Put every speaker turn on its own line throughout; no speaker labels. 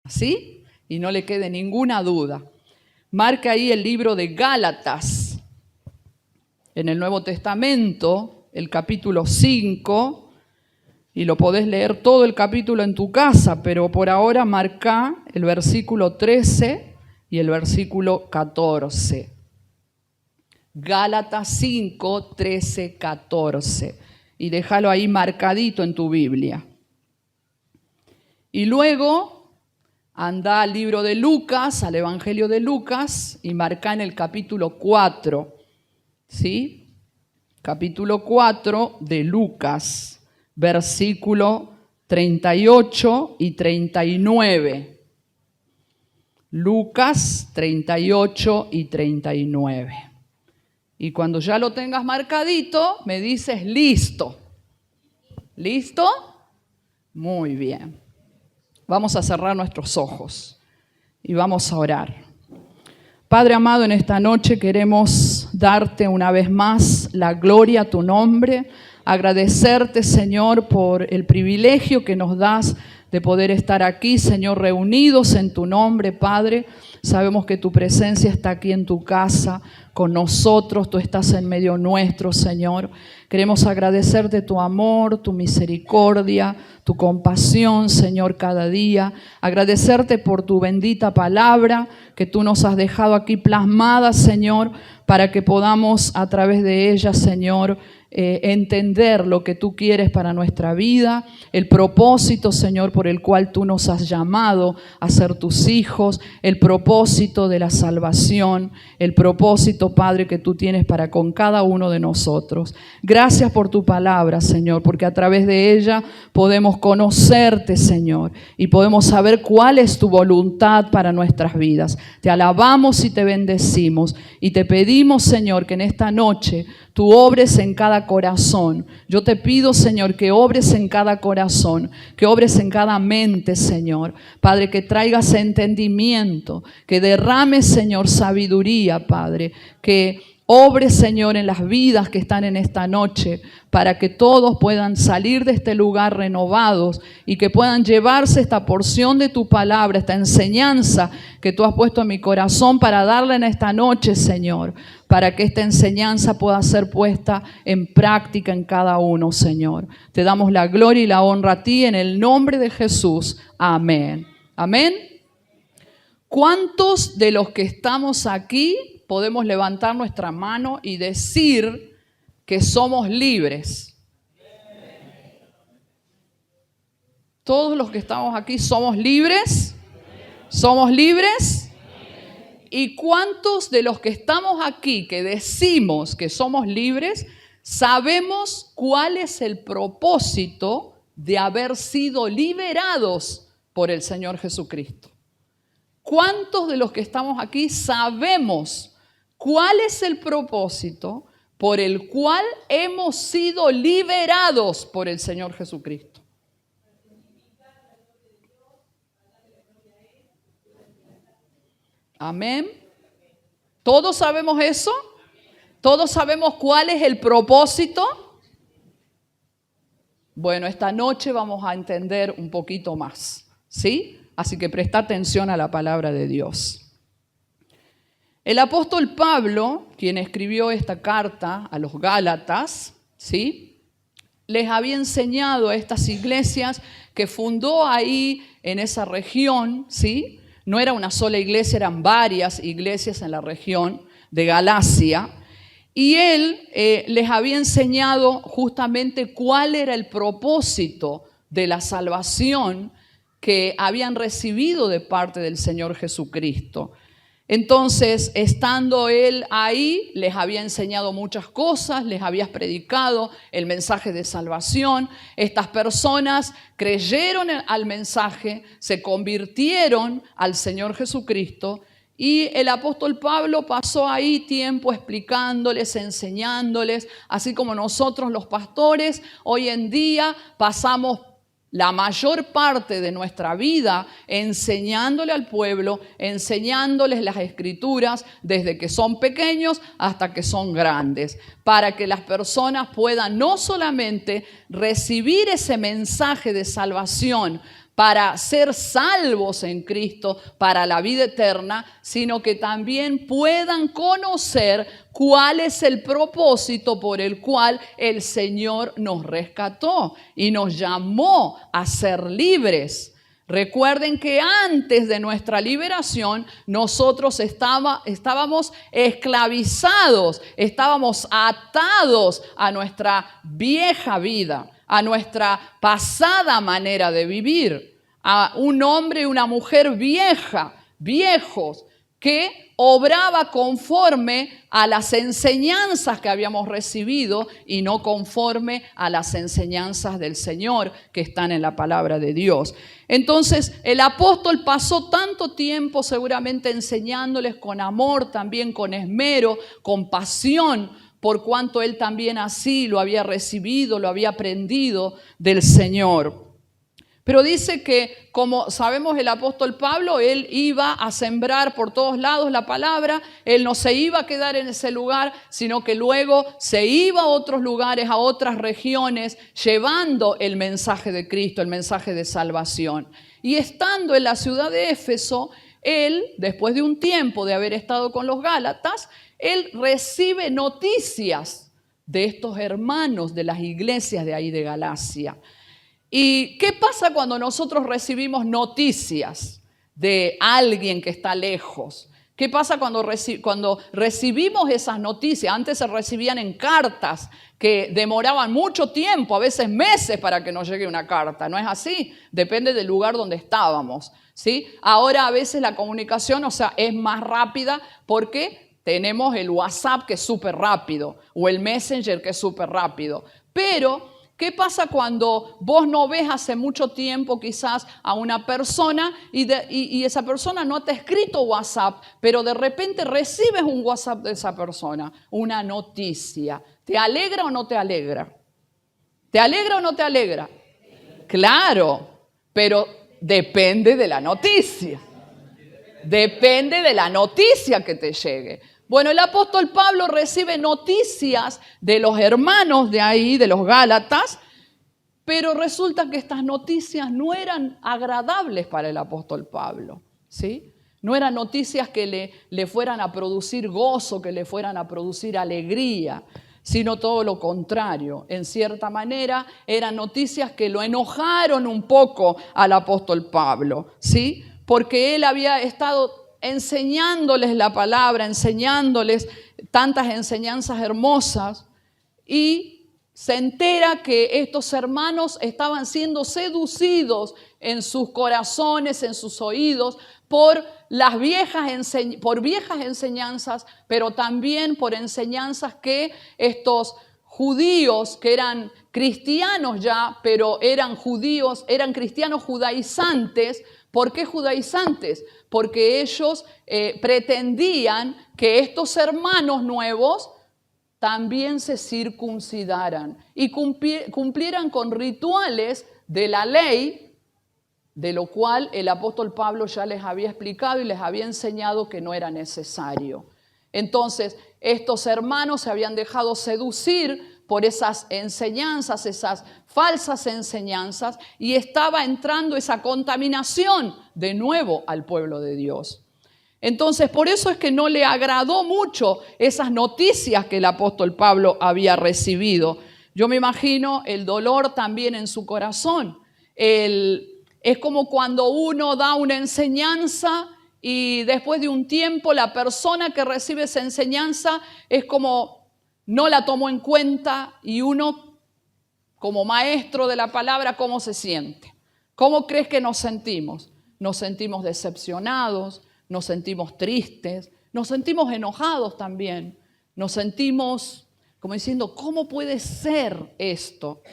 ¿Sí? Y no le quede ninguna duda. Marca ahí el libro de Gálatas. En el Nuevo Testamento, el capítulo 5, y lo podés leer todo el capítulo en tu casa, pero por ahora marca el versículo 13 y el versículo 14. Gálatas 5, 13, 14. Y déjalo ahí marcadito en tu Biblia. Y luego anda al libro de Lucas, al Evangelio de Lucas, y marca en el capítulo 4, ¿sí? Capítulo 4 de Lucas, versículo 38 y 39. Lucas 38 y 39. Y cuando ya lo tengas marcadito, me dices listo. ¿Listo? Muy bien. Vamos a cerrar nuestros ojos y vamos a orar. Padre amado, en esta noche queremos darte una vez más la gloria a tu nombre, agradecerte, Señor, por el privilegio que nos das de poder estar aquí, Señor, reunidos en tu nombre, Padre. Sabemos que tu presencia está aquí en tu casa, con nosotros, tú estás en medio nuestro, Señor. Queremos agradecerte tu amor, tu misericordia, tu compasión, Señor, cada día. Agradecerte por tu bendita palabra que tú nos has dejado aquí plasmada, Señor, para que podamos a través de ella, Señor, entender lo que tú quieres para nuestra vida, el propósito, Señor, por el cual tú nos has llamado a ser tus hijos, el propósito de la salvación, el propósito, Padre, que tú tienes para con cada uno de nosotros. Gracias por tu palabra, Señor, porque a través de ella podemos conocerte, Señor, y podemos saber cuál es tu voluntad para nuestras vidas. Te alabamos y te bendecimos y te pedimos, Señor, que en esta noche tú obres en cada corazón. Yo te pido, Señor, que obres en cada corazón, que obres en cada mente, Señor. Padre, que traigas entendimiento, que derrames, Señor, sabiduría, Padre, que obres, Señor, en las vidas que están en esta noche, para que todos puedan salir de este lugar renovados y que puedan llevarse esta porción de tu palabra, esta enseñanza que tú has puesto en mi corazón para darla en esta noche, Señor, para que esta enseñanza pueda ser puesta en práctica en cada uno, Señor. Te damos la gloria y la honra a ti en el nombre de Jesús. Amén. Amén. ¿Cuántos de los que estamos aquí podemos levantar nuestra mano y decir que somos libres? Todos los que estamos aquí somos libres. ¿Somos libres? ¿Y cuántos de los que estamos aquí que decimos que somos libres sabemos cuál es el propósito de haber sido liberados por el Señor Jesucristo? ¿Cuántos de los que estamos aquí sabemos cuál es el propósito por el cual hemos sido liberados por el Señor Jesucristo? Amén. ¿Todos sabemos eso? ¿Todos sabemos cuál es el propósito? Bueno, esta noche vamos a entender un poquito más, ¿sí? Así que presta atención a la palabra de Dios. El apóstol Pablo, quien escribió esta carta a los Gálatas, ¿sí?, les había enseñado a estas iglesias que fundó ahí en esa región, ¿sí? No era una sola iglesia, eran varias iglesias en la región de Galacia. Y él les había enseñado justamente cuál era el propósito de la salvación que habían recibido de parte del Señor Jesucristo. Entonces, estando él ahí, les había enseñado muchas cosas, les había predicado el mensaje de salvación. Estas personas creyeron al mensaje, se convirtieron al Señor Jesucristo. Y el apóstol Pablo pasó ahí tiempo explicándoles, enseñándoles, así como nosotros los pastores hoy en día pasamos la mayor parte de nuestra vida enseñándole al pueblo, enseñándoles las escrituras desde que son pequeños hasta que son grandes, para que las personas puedan no solamente recibir ese mensaje de salvación para ser salvos en Cristo, para la vida eterna, sino que también puedan conocer cuál es el propósito por el cual el Señor nos rescató y nos llamó a ser libres. Recuerden que antes de nuestra liberación nosotros estábamos esclavizados, estábamos atados a nuestra vieja vida, a nuestra pasada manera de vivir, a un hombre y una mujer viejos, que obraba conforme a las enseñanzas que habíamos recibido y no conforme a las enseñanzas del Señor que están en la palabra de Dios. Entonces, el apóstol pasó tanto tiempo seguramente enseñándoles con amor, también con esmero, con pasión, por cuanto él también así lo había recibido, lo había aprendido del Señor. Pero dice que, como sabemos, el apóstol Pablo, él iba a sembrar por todos lados la palabra, él no se iba a quedar en ese lugar, sino que luego se iba a otros lugares, a otras regiones, llevando el mensaje de Cristo, el mensaje de salvación. Y estando en la ciudad de Éfeso, él, después de un tiempo de haber estado con los Gálatas, él recibe noticias de estos hermanos de las iglesias de ahí de Galacia. ¿Y qué pasa cuando nosotros recibimos noticias de alguien que está lejos? ¿Qué pasa cuando recibimos esas noticias? Antes se recibían en cartas que demoraban mucho tiempo, a veces meses para que nos llegue una carta. ¿No es así? Depende del lugar donde estábamos, ¿sí? Ahora a veces la comunicación, es más rápida porque tenemos el WhatsApp que es súper rápido o el Messenger que es súper rápido. Pero ¿qué pasa cuando vos no ves hace mucho tiempo quizás a una persona y esa persona no te ha escrito WhatsApp, pero de repente recibes un WhatsApp de esa persona, una noticia? ¿Te alegra o no te alegra? ¿Te alegra o no te alegra? Claro, pero depende de la noticia. Depende de la noticia que te llegue. Bueno, el apóstol Pablo recibe noticias de los hermanos de ahí, de los Gálatas, pero resulta que estas noticias no eran agradables para el apóstol Pablo, ¿sí? No eran noticias que le fueran a producir gozo, que le fueran a producir alegría, sino todo lo contrario. En cierta manera, eran noticias que lo enojaron un poco al apóstol Pablo, ¿sí? Porque él había estado enseñándoles la palabra, enseñándoles tantas enseñanzas hermosas, y se entera que estos hermanos estaban siendo seducidos en sus corazones, en sus oídos, por viejas enseñanzas, pero también por enseñanzas que estos judíos, que eran cristianos ya, pero eran cristianos judaizantes. ¿Por qué judaizantes? Porque ellos pretendían que estos hermanos nuevos también se circuncidaran y cumplieran con rituales de la ley, de lo cual el apóstol Pablo ya les había explicado y les había enseñado que no era necesario. Entonces, estos hermanos se habían dejado seducir por esas enseñanzas, esas falsas enseñanzas, y estaba entrando esa contaminación de nuevo al pueblo de Dios. Entonces, por eso es que no le agradó mucho esas noticias que el apóstol Pablo había recibido. Yo me imagino el dolor también en su corazón. Es como cuando uno da una enseñanza y después de un tiempo la persona que recibe esa enseñanza es como no la tomó en cuenta, y uno, como maestro de la palabra, ¿cómo se siente? ¿Cómo crees que nos sentimos? Nos sentimos decepcionados, nos sentimos tristes, nos sentimos enojados también, nos sentimos como diciendo, ¿cómo puede ser esto?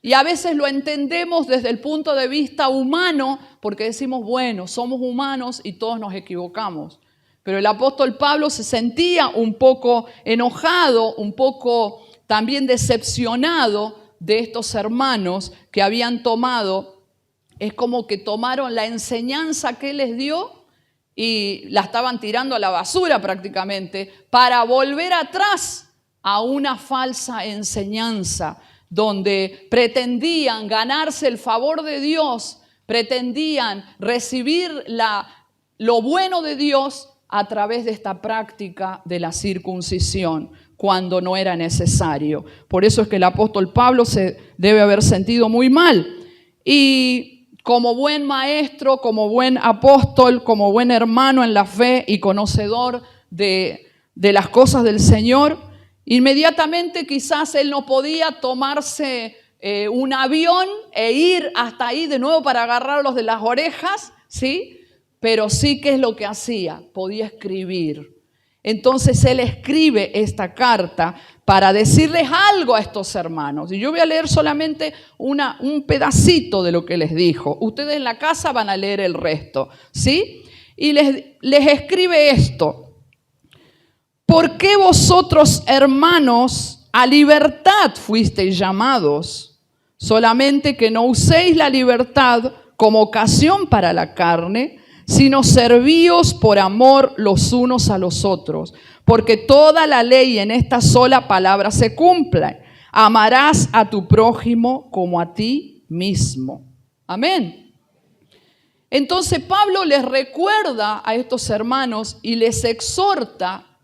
Y a veces lo entendemos desde el punto de vista humano, porque decimos, bueno, somos humanos y todos nos equivocamos. Pero el apóstol Pablo se sentía un poco enojado, un poco también decepcionado de estos hermanos que habían tomado. Es como que tomaron la enseñanza que él les dio y la estaban tirando a la basura prácticamente para volver atrás a una falsa enseñanza donde pretendían ganarse el favor de Dios pretendían recibir lo bueno de Dios a través de esta práctica de la circuncisión, cuando no era necesario. Por eso es que el apóstol Pablo se debe haber sentido muy mal. Y como buen maestro, como buen apóstol, como buen hermano en la fe y conocedor de las cosas del Señor, inmediatamente quizás él no podía tomarse un avión e ir hasta ahí de nuevo para agarrarlos de las orejas, ¿sí? Pero sí, ¿qué es lo que hacía? Podía escribir. Entonces él escribe esta carta para decirles algo a estos hermanos. Y yo voy a leer solamente un pedacito de lo que les dijo. Ustedes en la casa van a leer el resto, ¿sí? Y les escribe esto. ¿Por qué vosotros, hermanos, a libertad fuisteis llamados? Solamente que no uséis la libertad como ocasión para la carne, sino servíos por amor los unos a los otros. Porque toda la ley en esta sola palabra se cumple. Amarás a tu prójimo como a ti mismo. Amén. Entonces Pablo les recuerda a estos hermanos y les exhorta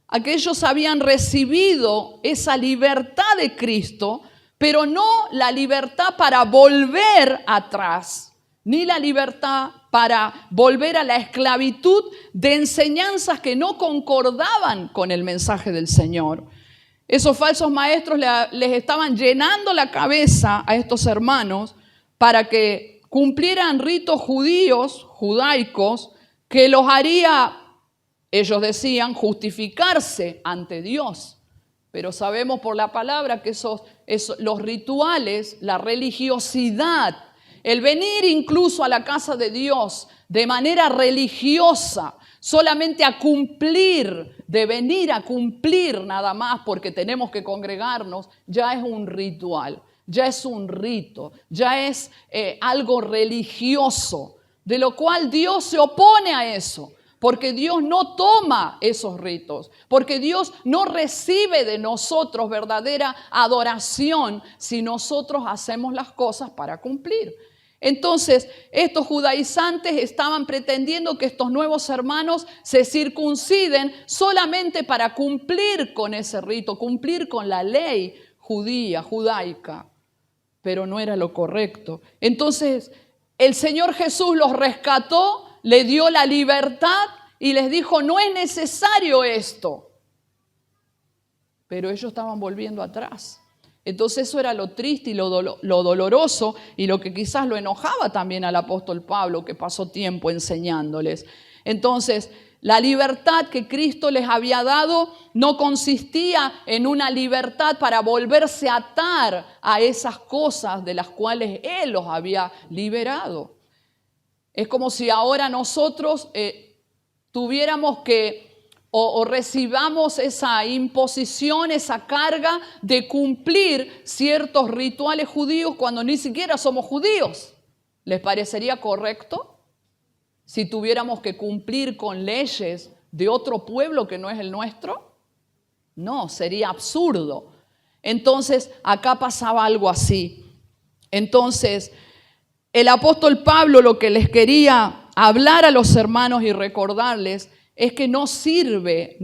a que ellos habían recibido esa libertad de Cristo, pero no la libertad para volver atrás, ni la libertad para volver a la esclavitud de enseñanzas que no concordaban con el mensaje del Señor. Esos falsos maestros les estaban llenando la cabeza a estos hermanos para que cumplieran ritos judaicos, que los haría, ellos decían, justificarse ante Dios. Pero sabemos por la palabra que los rituales, la religiosidad, el venir incluso a la casa de Dios de manera religiosa, solamente a cumplir, de venir a cumplir nada más porque tenemos que congregarnos, ya es un ritual, ya es un rito, ya es algo religioso, de lo cual Dios se opone a eso. Porque Dios no toma esos ritos, porque Dios no recibe de nosotros verdadera adoración si nosotros hacemos las cosas para cumplir. Entonces, estos judaizantes estaban pretendiendo que estos nuevos hermanos se circunciden solamente para cumplir con ese rito, cumplir con la ley judaica, pero no era lo correcto. Entonces, el Señor Jesús los rescató, le dio la libertad y les dijo, no es necesario esto. Pero ellos estaban volviendo atrás. Entonces eso era lo triste y lo doloroso y lo que quizás lo enojaba también al apóstol Pablo, que pasó tiempo enseñándoles. Entonces, la libertad que Cristo les había dado no consistía en una libertad para volverse a atar a esas cosas de las cuales Él los había liberado. Es como si ahora nosotros tuviéramos que o recibamos esa imposición, esa carga de cumplir ciertos rituales judíos cuando ni siquiera somos judíos. ¿Les parecería correcto? Si tuviéramos que cumplir con leyes de otro pueblo que no es el nuestro. No, sería absurdo. Entonces, acá pasaba algo así. Entonces, el apóstol Pablo lo que les quería hablar a los hermanos y recordarles es que no sirve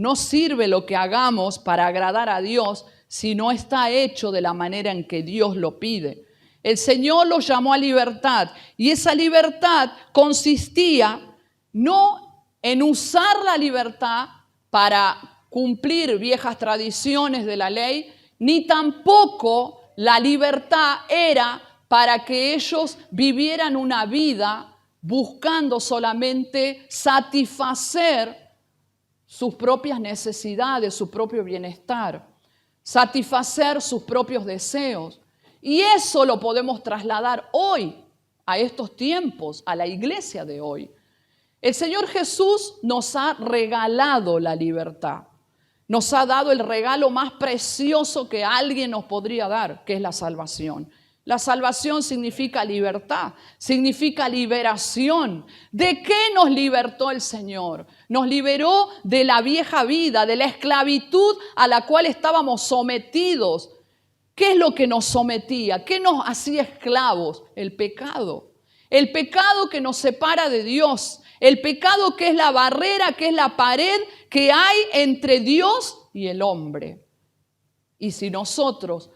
lo que hagamos para agradar a Dios si no está hecho de la manera en que Dios lo pide. El Señor los llamó a libertad y esa libertad consistía no en usar la libertad para cumplir viejas tradiciones de la ley, ni tampoco la libertad era para que ellos vivieran una vida buscando solamente satisfacer sus propias necesidades, su propio bienestar, satisfacer sus propios deseos. Y eso lo podemos trasladar hoy, a estos tiempos, a la iglesia de hoy. El Señor Jesús nos ha regalado la libertad. Nos ha dado el regalo más precioso que alguien nos podría dar, que es la salvación. La salvación significa libertad, significa liberación. ¿De qué nos libertó el Señor? Nos liberó de la vieja vida, de la esclavitud a la cual estábamos sometidos. ¿Qué es lo que nos sometía? ¿Qué nos hacía esclavos? El pecado. El pecado que nos separa de Dios. El pecado que es la barrera, que es la pared que hay entre Dios y el hombre. Y si nosotros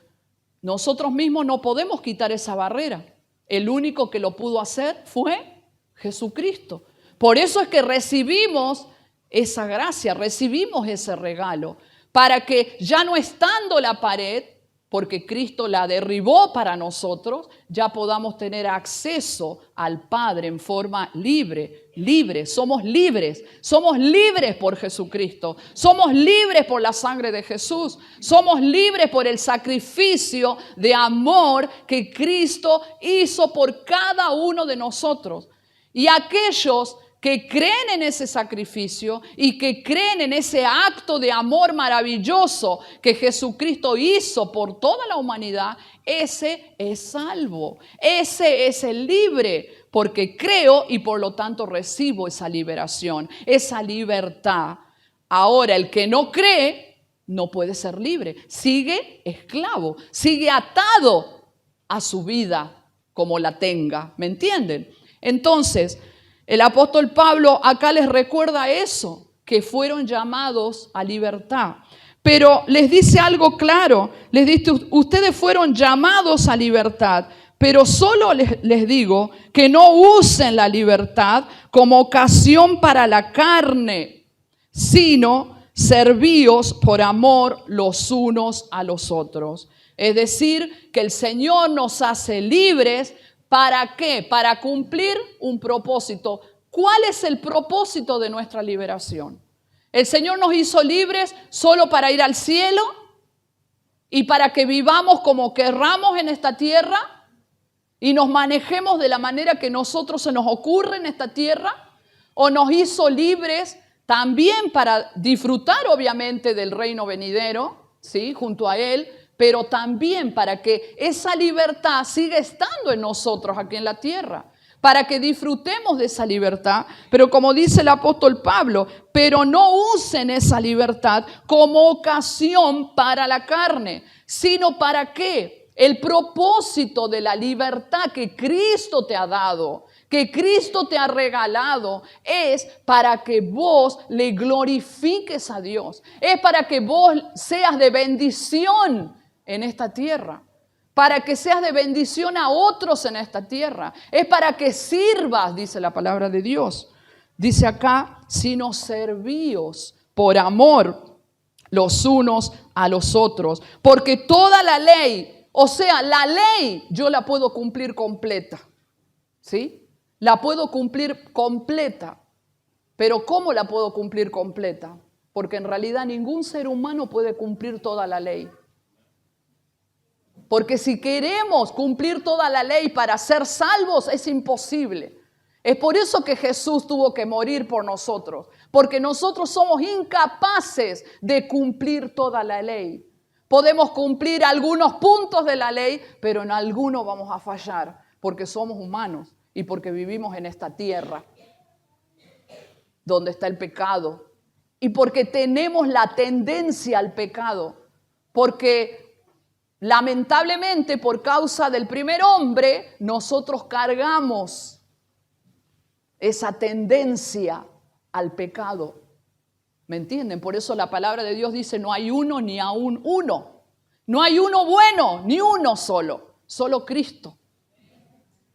mismos no podemos quitar esa barrera. El único que lo pudo hacer fue Jesucristo. Por eso es que recibimos esa gracia, recibimos ese regalo, para que ya no estando la pared, porque Cristo la derribó para nosotros, ya podamos tener acceso al Padre en forma libre. Somos libres por Jesucristo, somos libres por la sangre de Jesús, somos libres por el sacrificio de amor que Cristo hizo por cada uno de nosotros. Y aquellos que creen en ese sacrificio y que creen en ese acto de amor maravilloso que Jesucristo hizo por toda la humanidad, ese es salvo, ese es el libre, porque creo y por lo tanto recibo esa liberación, esa libertad. Ahora, el que no cree no puede ser libre, sigue esclavo, sigue atado a su vida como la tenga, ¿me entienden? Entonces, el apóstol Pablo acá les recuerda eso, que fueron llamados a libertad. Pero les dice algo claro, les dice, ustedes fueron llamados a libertad, pero solo les digo que no usen la libertad como ocasión para la carne, sino servíos por amor los unos a los otros. Es decir, que el Señor nos hace libres. ¿Para qué? Para cumplir un propósito. ¿Cuál es el propósito de nuestra liberación? ¿El Señor nos hizo libres solo para ir al cielo y para que vivamos como querramos en esta tierra y nos manejemos de la manera que nosotros se nos ocurre en esta tierra? ¿O nos hizo libres también para disfrutar obviamente del reino venidero, ¿sí? Junto a Él, pero también para que esa libertad siga estando en nosotros aquí en la tierra, para que disfrutemos de esa libertad? Pero como dice el apóstol Pablo, pero no usen esa libertad como ocasión para la carne, sino para qué? El propósito de la libertad que Cristo te ha dado, que Cristo te ha regalado, es para que vos le glorifiques a Dios, es para que vos seas de bendición en esta tierra, para que seas de bendición a otros en esta tierra, es para que sirvas, dice la palabra de Dios. Dice acá, sino servíos por amor los unos a los otros, porque toda la ley, o sea, la ley yo la puedo cumplir completa, ¿sí? La puedo cumplir completa, pero ¿cómo la puedo cumplir completa? Porque en realidad ningún ser humano puede cumplir toda la ley. Porque si queremos cumplir toda la ley para ser salvos, es imposible. Es por eso que Jesús tuvo que morir por nosotros, porque nosotros somos incapaces de cumplir toda la ley. Podemos cumplir algunos puntos de la ley, pero en algunos vamos a fallar, porque somos humanos y porque vivimos en esta tierra donde está el pecado y porque tenemos la tendencia al pecado, porque lamentablemente, por causa del primer hombre, nosotros cargamos esa tendencia al pecado. ¿Me entienden? Por eso la palabra de Dios dice, no hay uno ni aún uno. No hay uno bueno, ni uno solo, solo Cristo.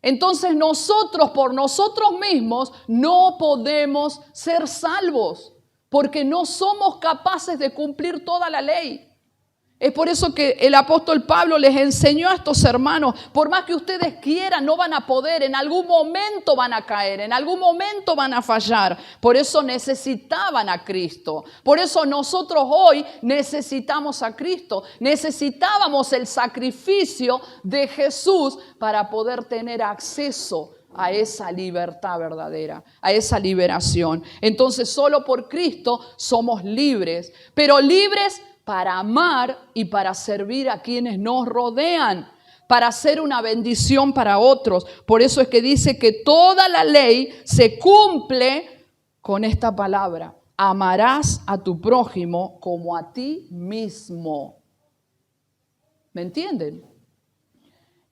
Entonces nosotros, por nosotros mismos, no podemos ser salvos, porque no somos capaces de cumplir toda la ley. Es por eso que el apóstol Pablo les enseñó a estos hermanos, por más que ustedes quieran, no van a poder, en algún momento van a caer, en algún momento van a fallar. Por eso necesitaban a Cristo. Por eso nosotros hoy necesitamos a Cristo. Necesitábamos el sacrificio de Jesús para poder tener acceso a esa libertad verdadera, a esa liberación. Entonces, solo por Cristo somos libres, pero libres para amar y para servir a quienes nos rodean, para ser una bendición para otros. Por eso es que dice que toda la ley se cumple con esta palabra: amarás a tu prójimo como a ti mismo. ¿Me entienden?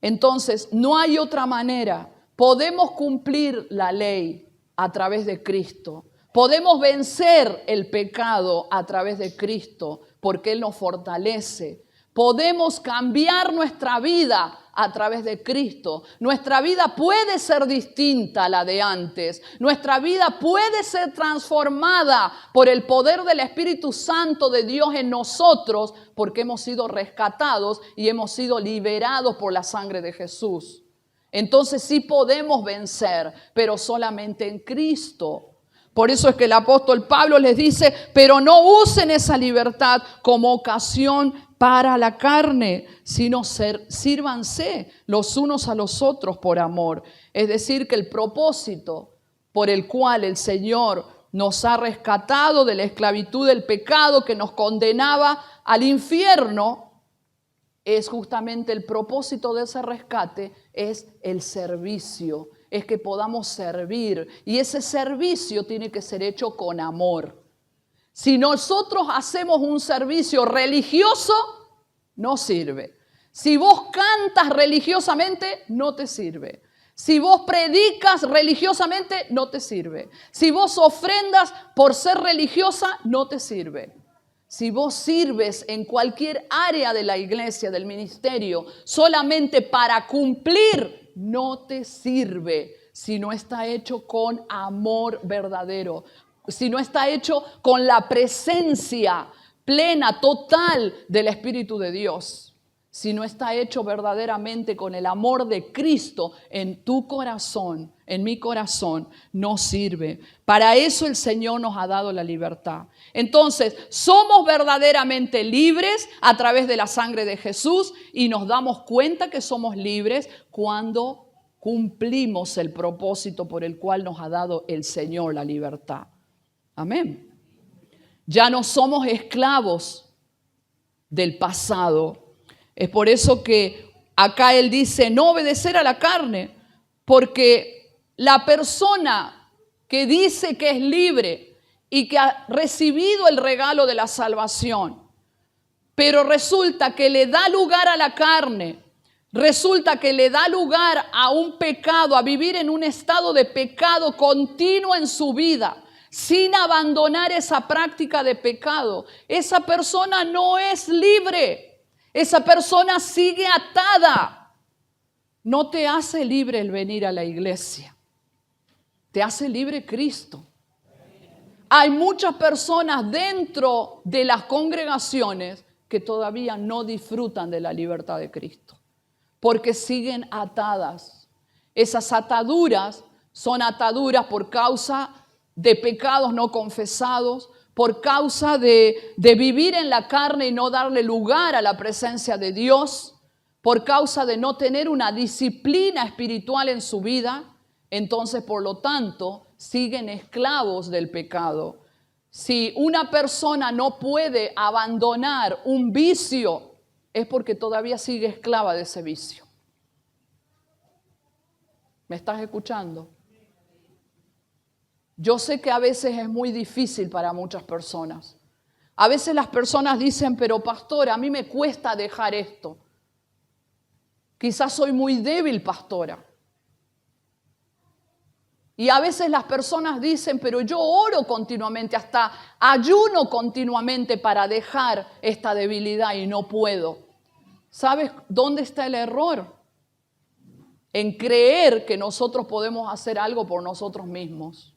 Entonces, no hay otra manera, podemos cumplir la ley a través de Cristo. Podemos vencer el pecado a través de Cristo porque Él nos fortalece. Podemos cambiar nuestra vida a través de Cristo. Nuestra vida puede ser distinta a la de antes. Nuestra vida puede ser transformada por el poder del Espíritu Santo de Dios en nosotros porque hemos sido rescatados y hemos sido liberados por la sangre de Jesús. Entonces sí podemos vencer, pero solamente en Cristo. Por eso es que el apóstol Pablo les dice, pero no usen esa libertad como ocasión para la carne, sino sírvanse los unos a los otros por amor. Es decir, que el propósito por el cual el Señor nos ha rescatado de la esclavitud del pecado que nos condenaba al infierno, es justamente el propósito de ese rescate, es el servicio, es que podamos servir. Y ese servicio tiene que ser hecho con amor. Si nosotros hacemos un servicio religioso, no sirve. Si vos cantas religiosamente, no te sirve. Si vos predicas religiosamente, no te sirve. Si vos ofrendas por ser religiosa, no te sirve. Si vos sirves en cualquier área de la iglesia, del ministerio, solamente para cumplir, no te sirve si no está hecho con amor verdadero, si no está hecho con la presencia plena, total del Espíritu de Dios. Si no está hecho verdaderamente con el amor de Cristo en tu corazón, en mi corazón, no sirve. Para eso el Señor nos ha dado la libertad. Entonces, somos verdaderamente libres a través de la sangre de Jesús y nos damos cuenta que somos libres cuando cumplimos el propósito por el cual nos ha dado el Señor la libertad. Amén. Ya no somos esclavos del pasado. Es por eso que acá él dice no obedecer a la carne, porque la persona que dice que es libre y que ha recibido el regalo de la salvación, pero resulta que le da lugar a la carne, resulta que le da lugar a un pecado, a vivir en un estado de pecado continuo en su vida, sin abandonar esa práctica de pecado, esa persona no es libre. Esa persona sigue atada. No te hace libre el venir a la iglesia. Te hace libre Cristo. Hay muchas personas dentro de las congregaciones que todavía no disfrutan de la libertad de Cristo, porque siguen atadas. Esas ataduras son ataduras por causa de pecados no confesados, por causa de vivir en la carne y no darle lugar a la presencia de Dios, por causa de no tener una disciplina espiritual en su vida. Entonces, por lo tanto, siguen esclavos del pecado. Si una persona no puede abandonar un vicio, es porque todavía sigue esclava de ese vicio. ¿Me estás escuchando? Yo sé que a veces es muy difícil para muchas personas. A veces las personas dicen, pero pastora, a mí me cuesta dejar esto. Quizás soy muy débil, pastora. Y a veces las personas dicen, pero yo oro continuamente, hasta ayuno continuamente para dejar esta debilidad y no puedo. ¿Sabes dónde está el error? En creer que nosotros podemos hacer algo por nosotros mismos.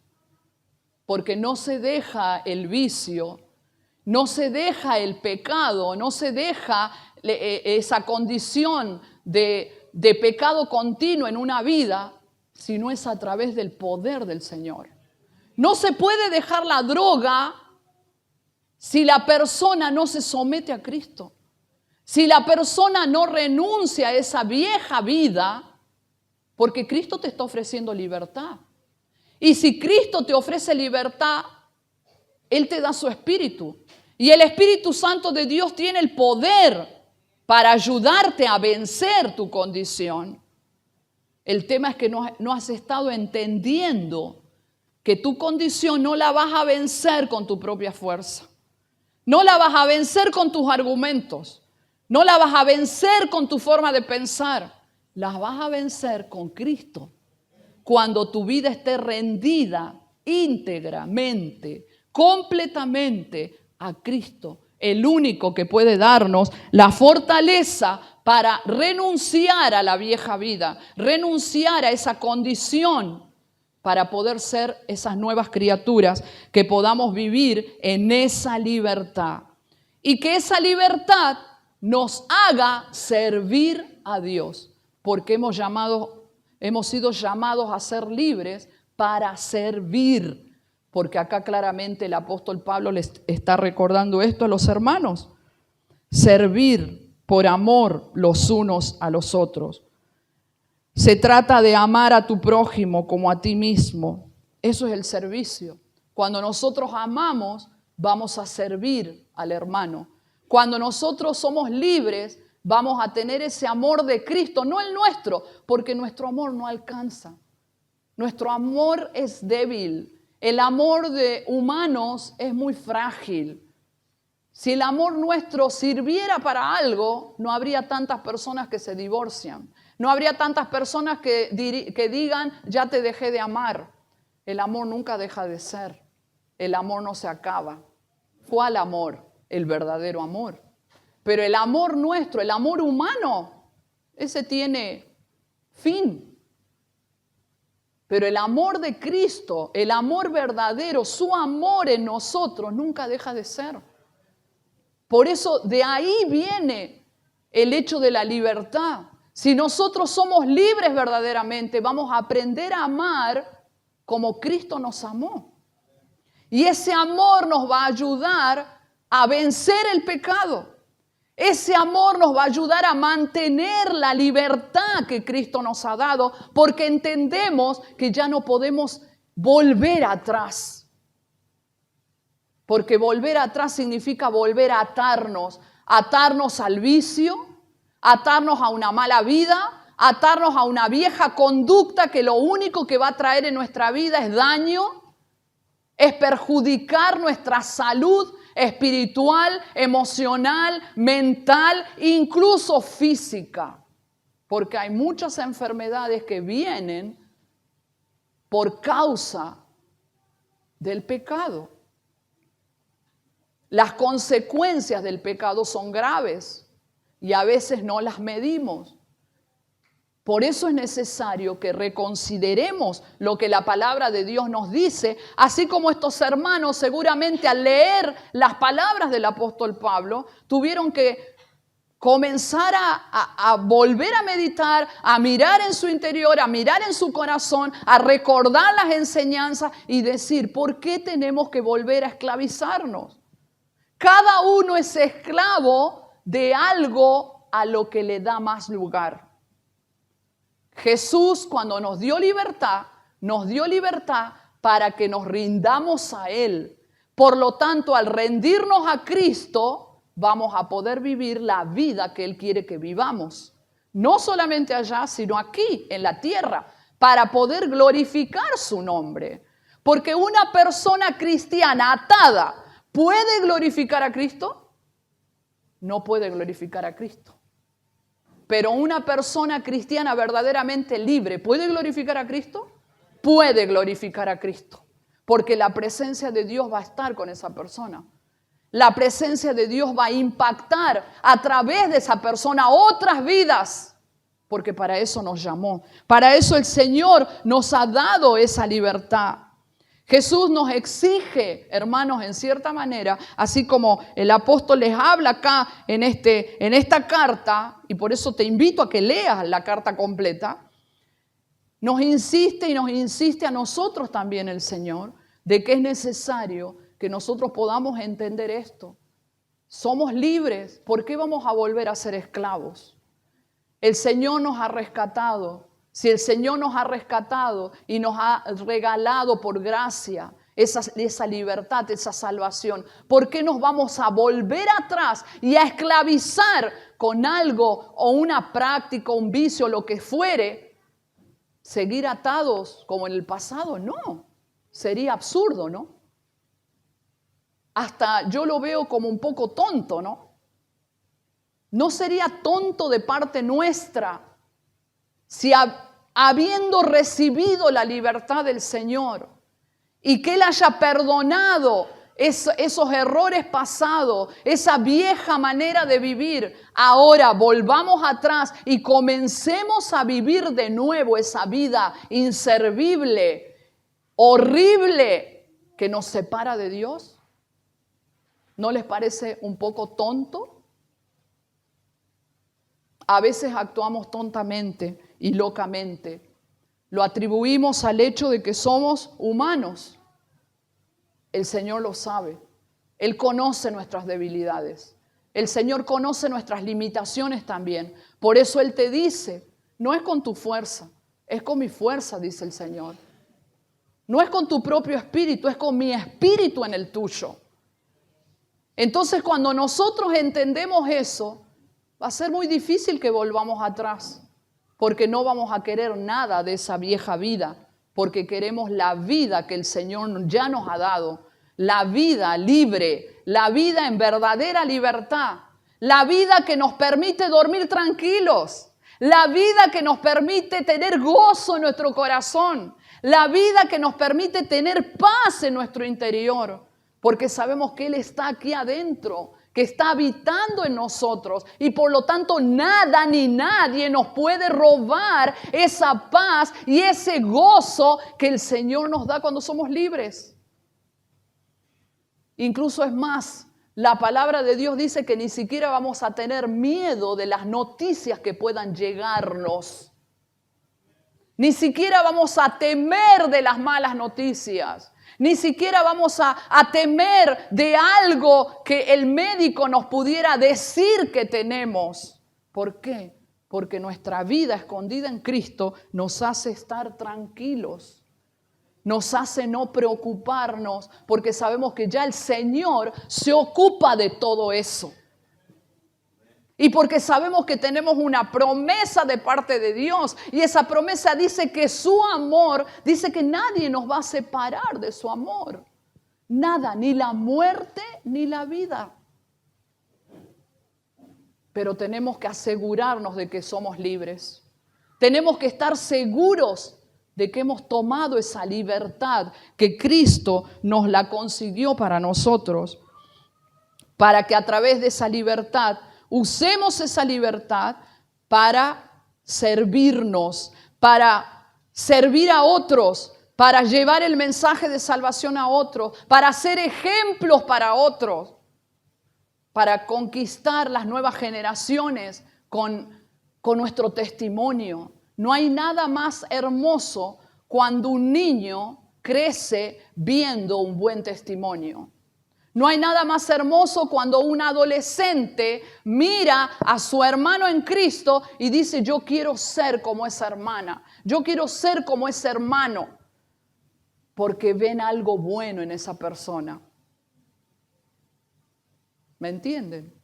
Porque no se deja el vicio, no se deja el pecado, no se deja esa condición de pecado continuo en una vida, si no es a través del poder del Señor. No se puede dejar la droga si la persona no se somete a Cristo. Si la persona no renuncia a esa vieja vida, porque Cristo te está ofreciendo libertad. Y si Cristo te ofrece libertad, Él te da su Espíritu. Y el Espíritu Santo de Dios tiene el poder para ayudarte a vencer tu condición. El tema es que no has estado entendiendo que tu condición no la vas a vencer con tu propia fuerza. No la vas a vencer con tus argumentos. No la vas a vencer con tu forma de pensar. La vas a vencer con Cristo. cuando tu vida esté rendida íntegramente, completamente a Cristo, el único que puede darnos la fortaleza para renunciar a la vieja vida, renunciar a esa condición para poder ser esas nuevas criaturas, que podamos vivir en esa libertad. Y que esa libertad nos haga servir a Dios, porque hemos sido llamados a ser libres para servir. Porque acá claramente el apóstol Pablo les está recordando esto a los hermanos. Servir por amor los unos a los otros. Se trata de amar a tu prójimo como a ti mismo. Eso es el servicio. Cuando nosotros amamos, vamos a servir al hermano. Cuando nosotros somos libres, vamos a tener ese amor de Cristo, no el nuestro, porque nuestro amor no alcanza. Nuestro amor es débil. El amor de humanos es muy frágil. Si el amor nuestro sirviera para algo, no habría tantas personas que se divorcian. No habría tantas personas que digan, ya te dejé de amar. El amor nunca deja de ser. El amor no se acaba. ¿Cuál amor? El verdadero amor. Pero el amor nuestro, el amor humano, ese tiene fin. Pero el amor de Cristo, el amor verdadero, su amor en nosotros nunca deja de ser. Por eso de ahí viene el hecho de la libertad. Si nosotros somos libres verdaderamente, vamos a aprender a amar como Cristo nos amó. Y ese amor nos va a ayudar a vencer el pecado. Ese amor nos va a ayudar a mantener la libertad que Cristo nos ha dado, porque entendemos que ya no podemos volver atrás. Porque volver atrás significa volver a atarnos al vicio, atarnos a una mala vida, atarnos a una vieja conducta que lo único que va a traer en nuestra vida es daño, es perjudicar nuestra salud espiritual, emocional, mental, incluso física. Porque hay muchas enfermedades que vienen por causa del pecado. Las consecuencias del pecado son graves y a veces no las medimos. Por eso es necesario que reconsideremos lo que la palabra de Dios nos dice, así como estos hermanos seguramente al leer las palabras del apóstol Pablo tuvieron que comenzar a volver a meditar, a mirar en su interior, a mirar en su corazón, a recordar las enseñanzas y decir, ¿por qué tenemos que volver a esclavizarnos? Cada uno es esclavo de algo a lo que le da más lugar. Jesús, cuando nos dio libertad para que nos rindamos a Él. Por lo tanto, al rendirnos a Cristo, vamos a poder vivir la vida que Él quiere que vivamos. No solamente allá, sino aquí, en la tierra, para poder glorificar su nombre. Porque una persona cristiana atada, ¿puede glorificar a Cristo? No puede glorificar a Cristo. Pero una persona cristiana verdaderamente libre, ¿puede glorificar a Cristo? Puede glorificar a Cristo, porque la presencia de Dios va a estar con esa persona. La presencia de Dios va a impactar a través de esa persona otras vidas, porque para eso nos llamó. Para eso el Señor nos ha dado esa libertad. Jesús nos exige, hermanos, en cierta manera, así como el apóstol les habla acá en esta carta, y por eso te invito a que leas la carta completa, nos insiste y nos insiste a nosotros también el Señor, de que es necesario que nosotros podamos entender esto. Somos libres, ¿por qué vamos a volver a ser esclavos? El Señor nos ha rescatado. Si el Señor nos ha rescatado y nos ha regalado por gracia esa libertad, esa salvación, ¿por qué nos vamos a volver atrás y a esclavizar con algo o una práctica, un vicio, lo que fuere? Seguir atados como en el pasado, no. Sería absurdo, ¿no? Hasta yo lo veo como un poco tonto, ¿no? ¿No sería tonto de parte nuestra si habiendo recibido la libertad del Señor y que Él haya perdonado esos errores pasados, esa vieja manera de vivir, ahora volvamos atrás y comencemos a vivir de nuevo esa vida inservible, horrible, que nos separa de Dios. ¿No les parece un poco tonto? A veces actuamos tontamente y locamente. Lo atribuimos al hecho de que somos humanos. El Señor lo sabe. Él conoce nuestras debilidades. El Señor conoce nuestras limitaciones también. Por eso Él te dice, no es con tu fuerza, es con mi fuerza, dice el Señor. No es con tu propio espíritu, es con mi espíritu en el tuyo. Entonces, cuando nosotros entendemos eso, va a ser muy difícil que volvamos atrás, porque no vamos a querer nada de esa vieja vida, porque queremos la vida que el Señor ya nos ha dado, la vida libre, la vida en verdadera libertad, la vida que nos permite dormir tranquilos, la vida que nos permite tener gozo en nuestro corazón, la vida que nos permite tener paz en nuestro interior, porque sabemos que Él está aquí adentro, que está habitando en nosotros y por lo tanto nada ni nadie nos puede robar esa paz y ese gozo que el Señor nos da cuando somos libres. Incluso es más, la palabra de Dios dice que ni siquiera vamos a tener miedo de las noticias que puedan llegarnos. Ni siquiera vamos a temer de las malas noticias. Ni siquiera vamos a temer de algo que el médico nos pudiera decir que tenemos. ¿Por qué? Porque nuestra vida escondida en Cristo nos hace estar tranquilos. Nos hace no preocuparnos porque sabemos que ya el Señor se ocupa de todo eso. Y porque sabemos que tenemos una promesa de parte de Dios. Y esa promesa dice que su amor, dice que nadie nos va a separar de su amor. Nada, ni la muerte ni la vida. Pero tenemos que asegurarnos de que somos libres. Tenemos que estar seguros de que hemos tomado esa libertad que Cristo nos la consiguió para nosotros. Para que a través de esa libertad usemos esa libertad para servirnos, para servir a otros, para llevar el mensaje de salvación a otros, para ser ejemplos para otros, para conquistar las nuevas generaciones con nuestro testimonio. No hay nada más hermoso cuando un niño crece viendo un buen testimonio. No hay nada más hermoso cuando un adolescente mira a su hermano en Cristo y dice, yo quiero ser como esa hermana, yo quiero ser como ese hermano, porque ven algo bueno en esa persona. ¿Me entienden?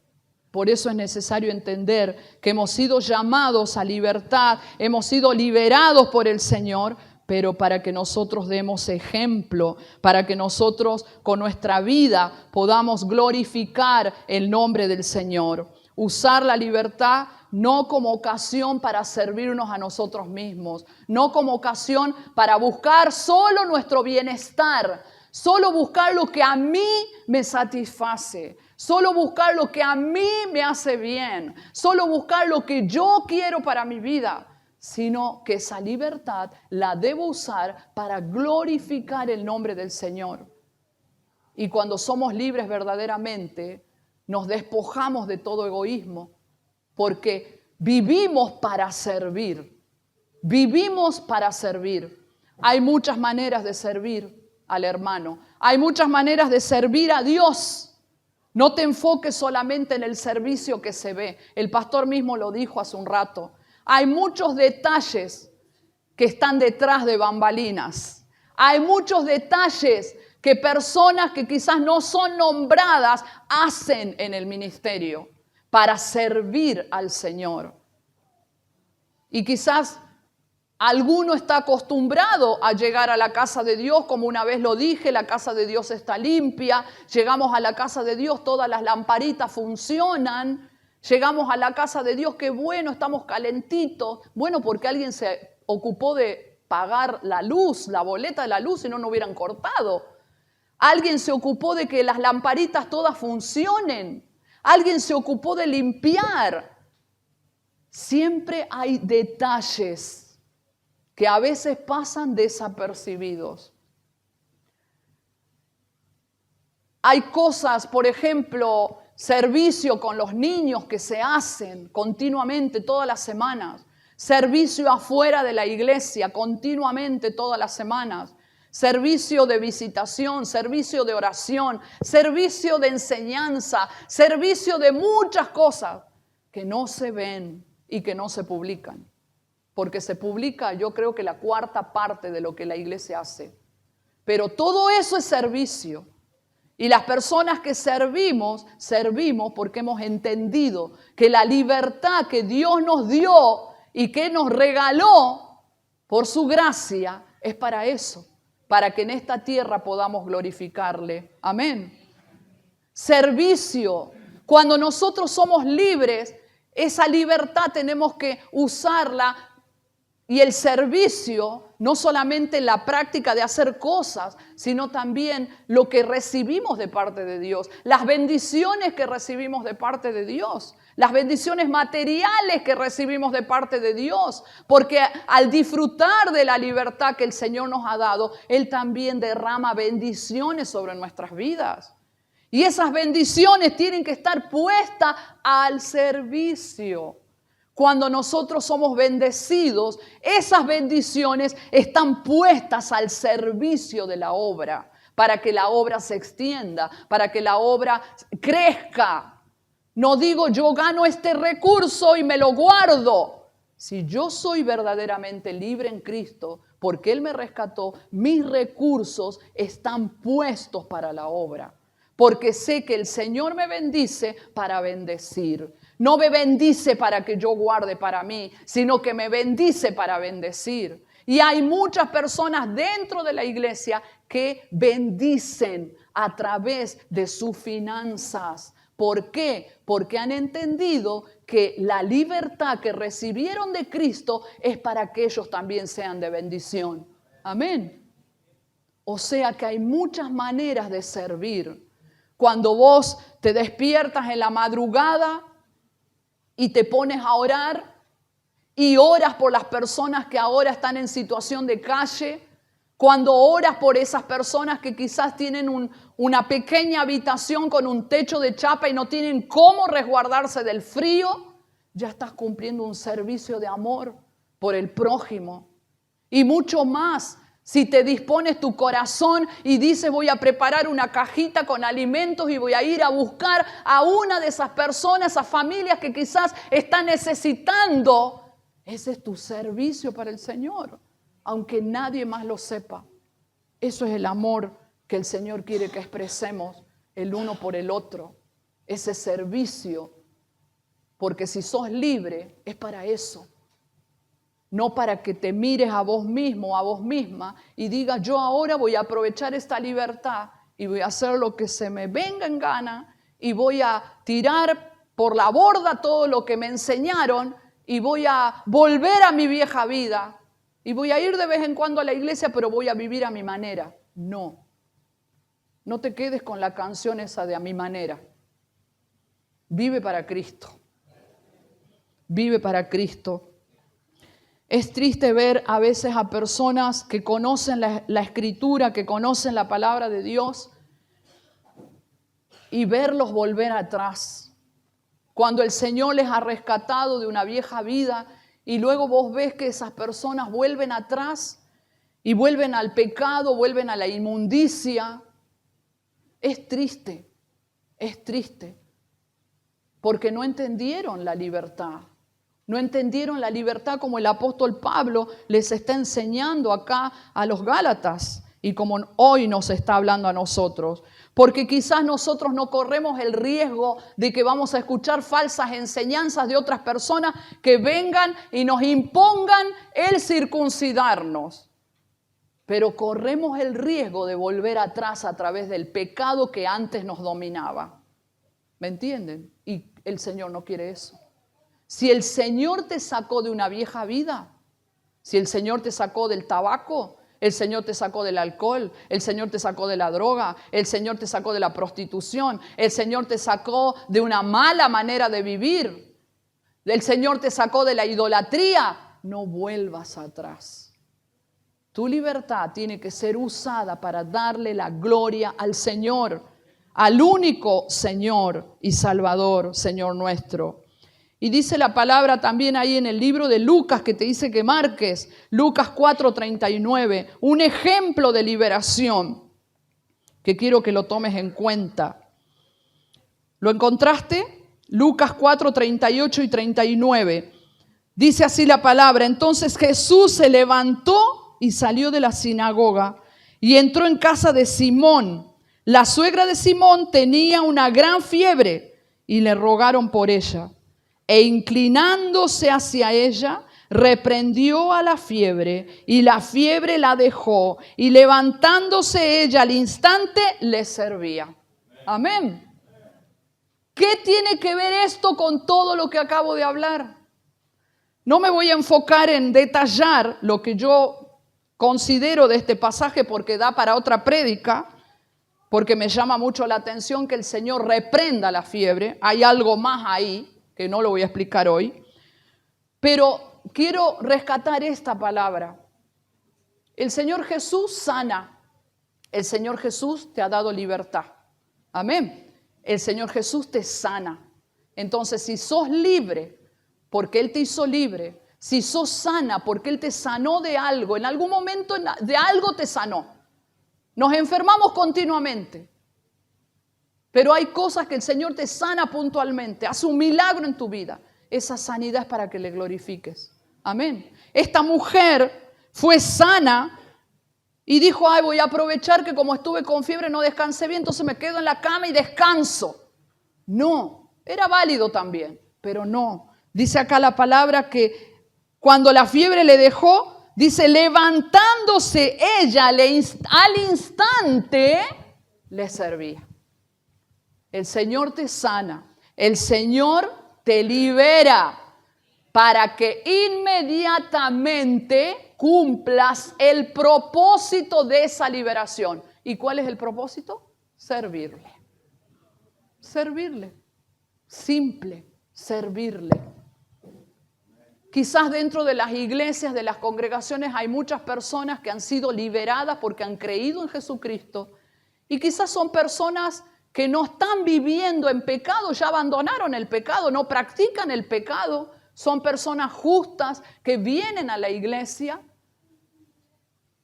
Por eso es necesario entender que hemos sido llamados a libertad, hemos sido liberados por el Señor, pero para que nosotros demos ejemplo, para que nosotros con nuestra vida podamos glorificar el nombre del Señor. Usar la libertad no como ocasión para servirnos a nosotros mismos, no como ocasión para buscar solo nuestro bienestar, solo buscar lo que a mí me satisface, solo buscar lo que a mí me hace bien, solo buscar lo que yo quiero para mi vida, sino que esa libertad la debo usar para glorificar el nombre del Señor. Y cuando somos libres verdaderamente, nos despojamos de todo egoísmo, porque vivimos para servir. Vivimos para servir. Hay muchas maneras de servir al hermano. Hay muchas maneras de servir a Dios. No te enfoques solamente en el servicio que se ve. El pastor mismo lo dijo hace un rato. Hay muchos detalles que están detrás de bambalinas. Hay muchos detalles que personas que quizás no son nombradas hacen en el ministerio para servir al Señor. Y quizás alguno está acostumbrado a llegar a la casa de Dios, como una vez lo dije, la casa de Dios está limpia. Llegamos a la casa de Dios, todas las lamparitas funcionan. Llegamos a la casa de Dios, qué bueno, estamos calentitos. Bueno, porque alguien se ocupó de pagar la luz, la boleta de la luz, si no, no hubieran cortado. Alguien se ocupó de que las lamparitas todas funcionen. Alguien se ocupó de limpiar. Siempre hay detalles que a veces pasan desapercibidos. Hay cosas, por ejemplo, servicio con los niños que se hacen continuamente todas las semanas. Servicio afuera de la iglesia continuamente todas las semanas. Servicio de visitación, servicio de oración, servicio de enseñanza, servicio de muchas cosas que no se ven y que no se publican. Porque se publica, yo creo que la cuarta parte de lo que la iglesia hace. Pero todo eso es servicio. Y las personas que servimos porque hemos entendido que la libertad que Dios nos dio y que nos regaló por su gracia es para eso, para que en esta tierra podamos glorificarle. Amén. Servicio. Cuando nosotros somos libres, esa libertad tenemos que usarla. Y el servicio, no solamente la práctica de hacer cosas, sino también lo que recibimos de parte de Dios, las bendiciones que recibimos de parte de Dios, las bendiciones materiales que recibimos de parte de Dios, porque al disfrutar de la libertad que el Señor nos ha dado, Él también derrama bendiciones sobre nuestras vidas. Y esas bendiciones tienen que estar puestas al servicio. Cuando nosotros somos bendecidos, esas bendiciones están puestas al servicio de la obra, para que la obra se extienda, para que la obra crezca. No digo yo gano este recurso y me lo guardo. Si yo soy verdaderamente libre en Cristo, porque Él me rescató, mis recursos están puestos para la obra. Porque sé que el Señor me bendice para bendecir. No me bendice para que yo guarde para mí, sino que me bendice para bendecir. Y hay muchas personas dentro de la iglesia que bendicen a través de sus finanzas. ¿Por qué? Porque han entendido que la libertad que recibieron de Cristo es para que ellos también sean de bendición. Amén. O sea que hay muchas maneras de servir. Cuando vos te despiertas en la madrugada y te pones a orar y oras por las personas que ahora están en situación de calle, cuando oras por esas personas que quizás tienen una pequeña habitación con un techo de chapa y no tienen cómo resguardarse del frío, ya estás cumpliendo un servicio de amor por el prójimo. Y mucho más, si te dispones tu corazón y dices voy a preparar una cajita con alimentos y voy a ir a buscar a una de esas personas, a familias que quizás están necesitando, ese es tu servicio para el Señor, aunque nadie más lo sepa. Eso es el amor que el Señor quiere que expresemos el uno por el otro, ese servicio, porque si sos libre es para eso. No para que te mires a vos mismo, a vos misma y digas yo ahora voy a aprovechar esta libertad y voy a hacer lo que se me venga en gana y voy a tirar por la borda todo lo que me enseñaron y voy a volver a mi vieja vida y voy a ir de vez en cuando a la iglesia pero voy a vivir a mi manera. No, no te quedes con la canción esa de a mi manera. Vive para Cristo. Vive para Cristo. Es triste ver a veces a personas que conocen la Escritura, que conocen la palabra de Dios y verlos volver atrás. Cuando el Señor les ha rescatado de una vieja vida y luego vos ves que esas personas vuelven atrás y vuelven al pecado, vuelven a la inmundicia. Es triste, porque no entendieron la libertad. No entendieron la libertad como el apóstol Pablo les está enseñando acá a los Gálatas y como hoy nos está hablando a nosotros. Porque quizás nosotros no corremos el riesgo de que vamos a escuchar falsas enseñanzas de otras personas que vengan y nos impongan el circuncidarnos. Pero corremos el riesgo de volver atrás a través del pecado que antes nos dominaba. ¿Me entienden? Y el Señor no quiere eso. Si el Señor te sacó de una vieja vida, Si el Señor te sacó del tabaco, el Señor te sacó del alcohol, el Señor te sacó de la droga, el Señor te sacó de la prostitución, el Señor te sacó de una mala manera de vivir, el Señor te sacó de la idolatría, no vuelvas atrás. Tu libertad tiene que ser usada para darle la gloria al Señor, al único Señor y Salvador, Señor nuestro. Y dice la palabra también ahí en el libro de Lucas, que te dice que marques, Lucas 4:39, un ejemplo de liberación que quiero que lo tomes en cuenta. ¿Lo encontraste? Lucas 4:38 y 39. Dice así la palabra: entonces Jesús se levantó y salió de la sinagoga y entró en casa de Simón. La suegra de Simón tenía una gran fiebre y le rogaron por ella. E inclinándose hacia ella, reprendió a la fiebre y la fiebre la dejó. Y levantándose ella al instante, le servía. Amén. ¿Qué tiene que ver esto con todo lo que acabo de hablar? No me voy a enfocar en detallar lo que yo considero de este pasaje porque da para otra prédica, porque me llama mucho la atención que el Señor reprenda la fiebre. Hay algo más ahí que no lo voy a explicar hoy, pero quiero rescatar esta palabra. El Señor Jesús sana. El Señor Jesús te ha dado libertad. Amén. El Señor Jesús te sana. Entonces, si sos libre, porque Él te hizo libre, si sos sana, porque Él te sanó de algo, en algún momento de algo te sanó. Nos enfermamos continuamente. Pero hay cosas que el Señor te sana puntualmente, hace un milagro en tu vida. Esa sanidad es para que le glorifiques. Amén. Esta mujer fue sana y dijo: ay, voy a aprovechar que como estuve con fiebre no descansé bien, entonces me quedo en la cama y descanso. No, era válido también, pero no. Dice acá la palabra que cuando la fiebre le dejó, dice, levantándose ella al instante, le servía. El Señor te sana, el Señor te libera para que inmediatamente cumplas el propósito de esa liberación. ¿Y cuál es el propósito? Servirle. Servirle. Simple, servirle. Quizás dentro de las iglesias, de las congregaciones, hay muchas personas que han sido liberadas porque han creído en Jesucristo. Y quizás son personas que no están viviendo en pecado, ya abandonaron el pecado, no practican el pecado. Son personas justas que vienen a la iglesia,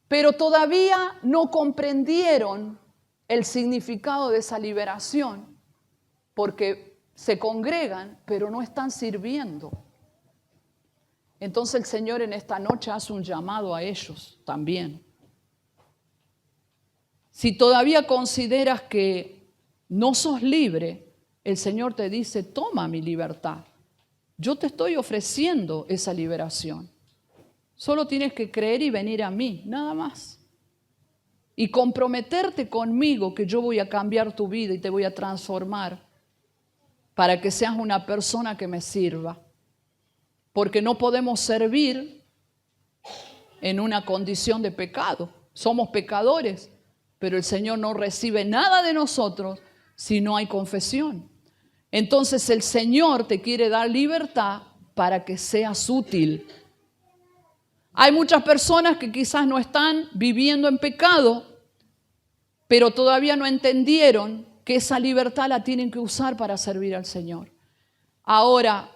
pero todavía no comprendieron el significado de esa liberación, porque se congregan, pero no están sirviendo. Entonces el Señor en esta noche hace un llamado a ellos también. Si todavía consideras que no sos libre, el Señor te dice: toma mi libertad. Yo te estoy ofreciendo esa liberación. Solo tienes que creer y venir a mí, nada más. Y comprometerte conmigo que yo voy a cambiar tu vida y te voy a transformar para que seas una persona que me sirva. Porque no podemos servir en una condición de pecado. Somos pecadores, pero el Señor no recibe nada de nosotros si no hay confesión. Entonces el Señor te quiere dar libertad para que seas útil. Hay muchas personas que quizás no están viviendo en pecado, pero todavía no entendieron que esa libertad la tienen que usar para servir al Señor. Ahora,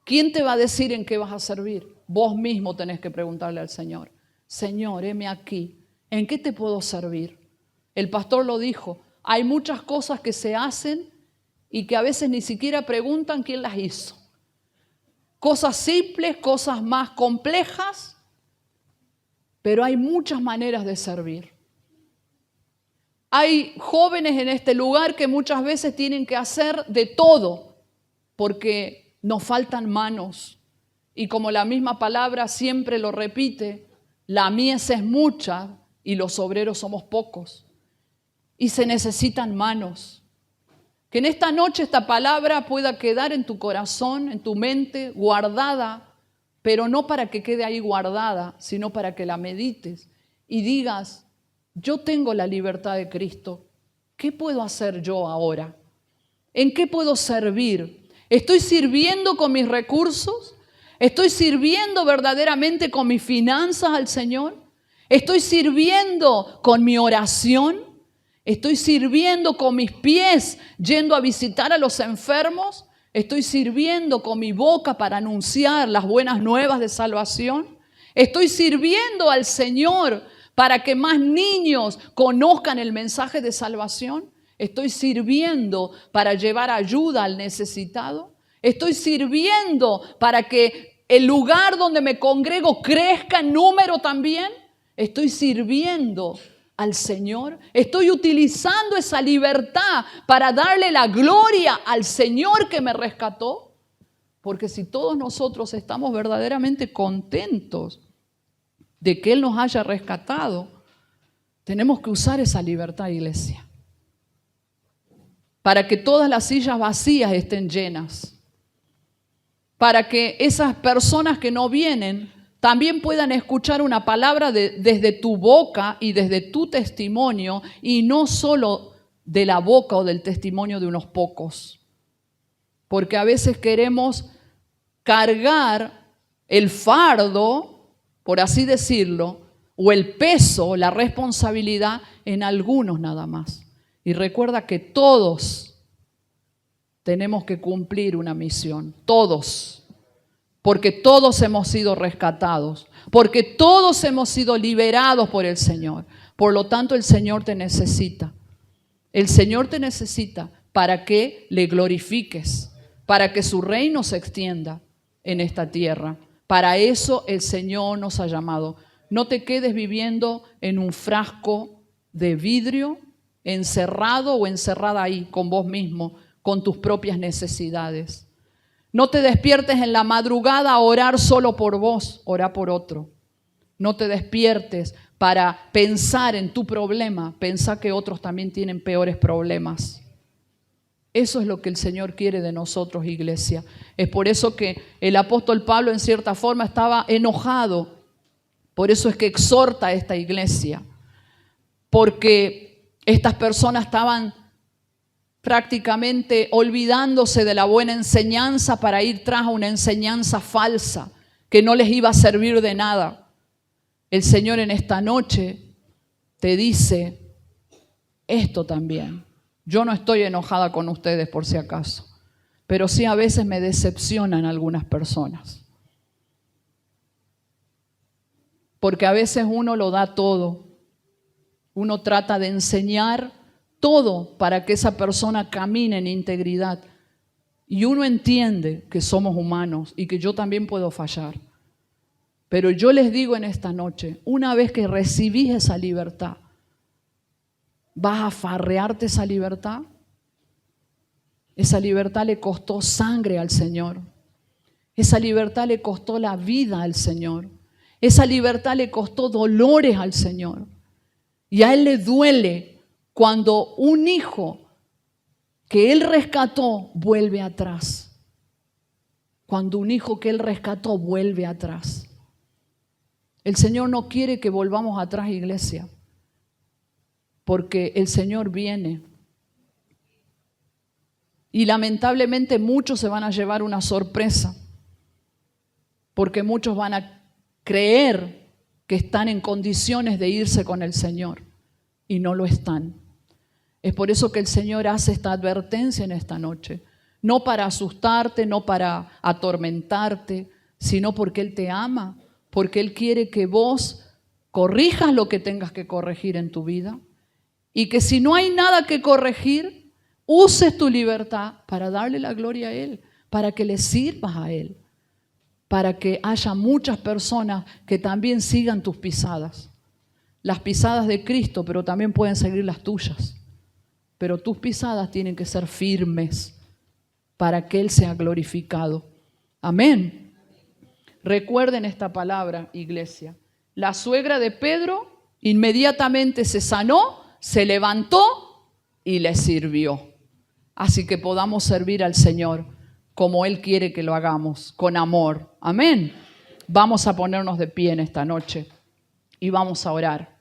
¿quién te va a decir en qué vas a servir? Vos mismo tenés que preguntarle al Señor: Señor, heme aquí, ¿en qué te puedo servir? El pastor lo dijo, hay muchas cosas que se hacen y que a veces ni siquiera preguntan quién las hizo. Cosas simples, cosas más complejas, pero hay muchas maneras de servir. Hay jóvenes en este lugar que muchas veces tienen que hacer de todo porque nos faltan manos. Y como la misma palabra siempre lo repite, la mies es mucha y los obreros somos pocos. Y se necesitan manos. Que en esta noche esta palabra pueda quedar en tu corazón, en tu mente, guardada pero no para que quede ahí guardada, sino para que la medites y digas, yo tengo la libertad de Cristo. ¿Qué puedo hacer yo ahora? ¿En qué puedo servir? ¿Estoy sirviendo con mis recursos? ¿Estoy sirviendo verdaderamente con mis finanzas al Señor? ¿Estoy sirviendo con mi oración? ¿Estoy sirviendo con mis pies yendo a visitar a los enfermos? ¿Estoy sirviendo con mi boca para anunciar las buenas nuevas de salvación? ¿Estoy sirviendo al Señor para que más niños conozcan el mensaje de salvación? ¿Estoy sirviendo para llevar ayuda al necesitado? ¿Estoy sirviendo para que el lugar donde me congrego crezca en número también? ¿Estoy sirviendo al Señor? ¿Estoy utilizando esa libertad para darle la gloria al Señor que me rescató? Porque si todos nosotros estamos verdaderamente contentos de que Él nos haya rescatado, tenemos que usar esa libertad, iglesia, para que todas las sillas vacías estén llenas, para que esas personas que no vienen también puedan escuchar una palabra desde tu boca y desde tu testimonio, y no solo de la boca o del testimonio de unos pocos. Porque a veces queremos cargar el fardo, por así decirlo, o el peso, la responsabilidad en algunos nada más. Y recuerda que todos tenemos que cumplir una misión, todos. Porque todos hemos sido rescatados, porque todos hemos sido liberados por el Señor. Por lo tanto, el Señor te necesita. El Señor te necesita para que le glorifiques, para que su reino se extienda en esta tierra. Para eso el Señor nos ha llamado. No te quedes viviendo en un frasco de vidrio, encerrado o encerrada ahí con vos mismo, con tus propias necesidades. No te despiertes en la madrugada a orar solo por vos, ora por otro. No te despiertes para pensar en tu problema, pensá que otros también tienen peores problemas. Eso es lo que el Señor quiere de nosotros, iglesia. Es por eso que el apóstol Pablo en cierta forma estaba enojado. Por eso es que exhorta a esta iglesia. Porque estas personas estaban prácticamente olvidándose de la buena enseñanza para ir tras una enseñanza falsa que no les iba a servir de nada. El Señor en esta noche te dice esto también. Yo no estoy enojada con ustedes por si acaso, pero sí a veces me decepcionan algunas personas. Porque a veces uno lo da todo. Uno trata de enseñar todo para que esa persona camine en integridad. Y uno entiende que somos humanos y que yo también puedo fallar. Pero yo les digo en esta noche, una vez que recibís esa libertad, ¿vas a farrearte esa libertad? Esa libertad le costó sangre al Señor. Esa libertad le costó la vida al Señor. Esa libertad le costó dolores al Señor. Y a Él le duele cuando un hijo que Él rescató vuelve atrás. Cuando un hijo que Él rescató vuelve atrás. El Señor no quiere que volvamos atrás, iglesia, porque el Señor viene. Y lamentablemente muchos se van a llevar una sorpresa, porque muchos van a creer que están en condiciones de irse con el Señor y no lo están. Es por eso que el Señor hace esta advertencia en esta noche. No para asustarte, no para atormentarte, sino porque Él te ama, porque Él quiere que vos corrijas lo que tengas que corregir en tu vida y que si no hay nada que corregir, uses tu libertad para darle la gloria a Él, para que le sirvas a Él, para que haya muchas personas que también sigan tus pisadas. Las pisadas de Cristo, pero también pueden seguir las tuyas. Pero tus pisadas tienen que ser firmes para que Él sea glorificado. Amén. Recuerden esta palabra, iglesia. La suegra de Pedro inmediatamente se sanó, se levantó y le sirvió. Así que podamos servir al Señor como Él quiere que lo hagamos, con amor. Amén. Vamos a ponernos de pie en esta noche y vamos a orar.